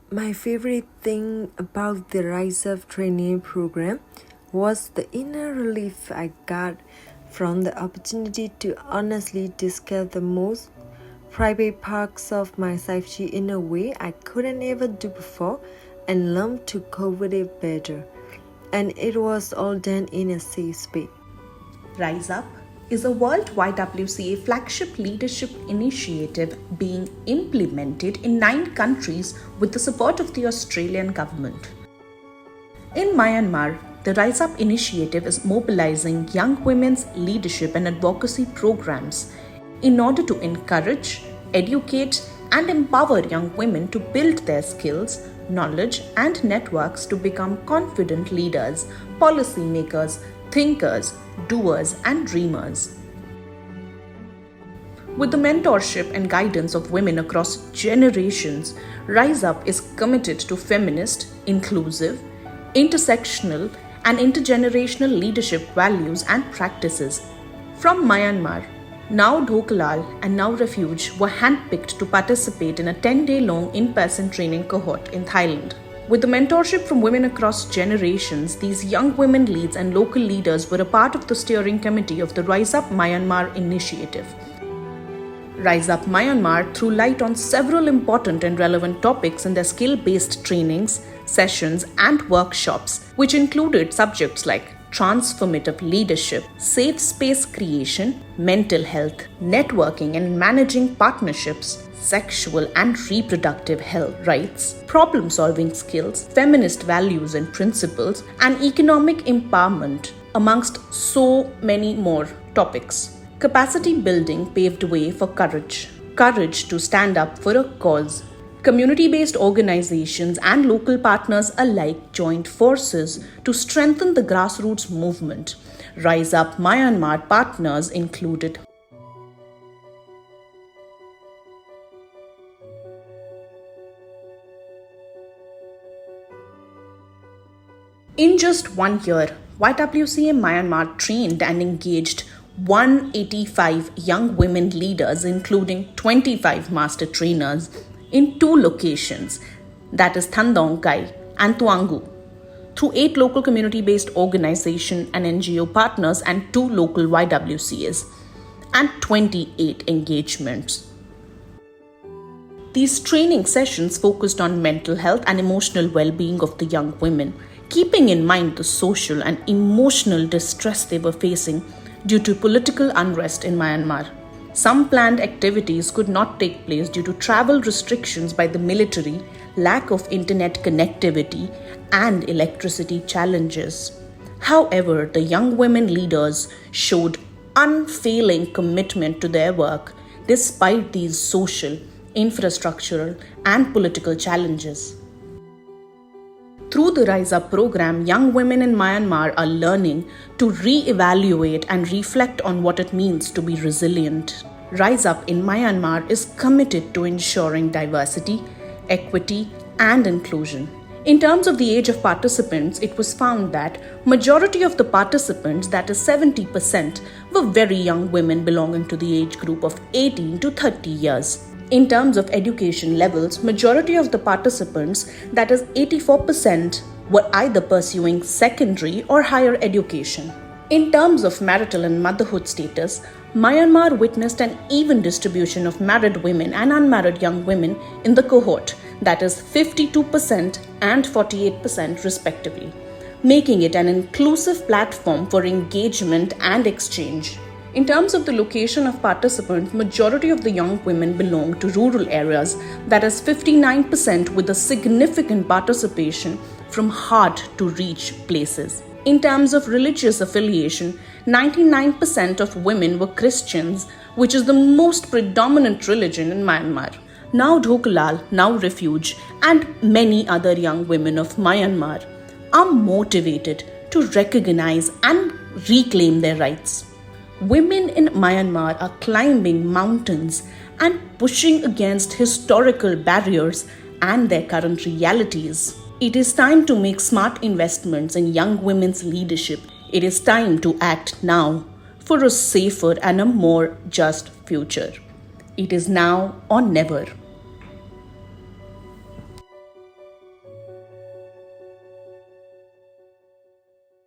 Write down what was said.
My favorite thing about the RiseUp training program was the inner relief I got from the opportunity to honestly discuss the most private parts of my psyche in a way I couldn't ever do before and learn to cope with it better. And it was all done in a safe space. RiseUp is a worldwide WCA flagship leadership initiative being implemented in 9 countries with the support of the Australian government. In Myanmar, the RiseUp initiative is mobilizing young women's leadership and advocacy programs in order to encourage, educate, and empower young women to build their skills, knowledge, and networks to become confident leaders, policymakers, thinkers, doers, and dreamers. With the mentorship and guidance of women across generations, RiseUp is committed to feminist, inclusive, intersectional, and intergenerational leadership values and practices. From Myanmar, Now Dhokalal and Now Refuge were handpicked to participate in a 10-day-long in-person training cohort in Thailand. With the mentorship from women across generations, these young women leads and local leaders were a part of the steering committee of the RiseUp Myanmar initiative. RiseUp Myanmar threw light on several important and relevant topics in their skill-based trainings, sessions, and workshops, which included subjects like transformative leadership, safe space creation, mental health, networking and managing partnerships, sexual and reproductive health rights, problem-solving skills, feminist values and principles, and economic empowerment, amongst so many more topics. Capacity building paved way for courage to stand up for a cause. Community-based organizations and local partners alike joined forces to strengthen the grassroots movement. RiseUp Myanmar partners included In just 1 year, YWCA Myanmar trained and engaged 185 young women leaders, including 25 master trainers, in 2 locations, that is Thandong Kai and Tuangu, through 8 local community-based organization and NGO partners and 2 local YWCAs, and 28 engagements. These training sessions focused on mental health and emotional well-being of the young women, keeping in mind the social and emotional distress they were facing due to political unrest in Myanmar. Some planned activities could not take place due to travel restrictions by the military, lack of internet connectivity, and electricity challenges. However, the young women leaders showed unfailing commitment to their work despite these social, infrastructural, and political challenges. Through the RiseUp program, young women in Myanmar are learning to re-evaluate and reflect on what it means to be resilient. RiseUp in Myanmar is committed to ensuring diversity, equity, and inclusion. In terms of the age of participants, it was found that majority of the participants, that is 70%, were very young women belonging to the age group of 18 to 30 years. In terms of education levels, majority of the participants, that is 84%, were either pursuing secondary or higher education. In terms of marital and motherhood status, Myanmar witnessed an even distribution of married women and unmarried young women in the cohort, that is 52% and 48% respectively, making it an inclusive platform for engagement and exchange. In terms of the location of participants, majority of the young women belong to rural areas, that is 59%, with a significant participation from hard-to-reach places. In terms of religious affiliation, 99% of women were Christians, which is the most predominant religion in Myanmar. Now Dhokalal, Now Refuge, and many other young women of Myanmar are motivated to recognize and reclaim their rights. Women in Myanmar are climbing mountains and pushing against historical barriers and their current realities. It is time to make smart investments in young women's leadership. It is time to act now for a safer and a more just future. It is now or never.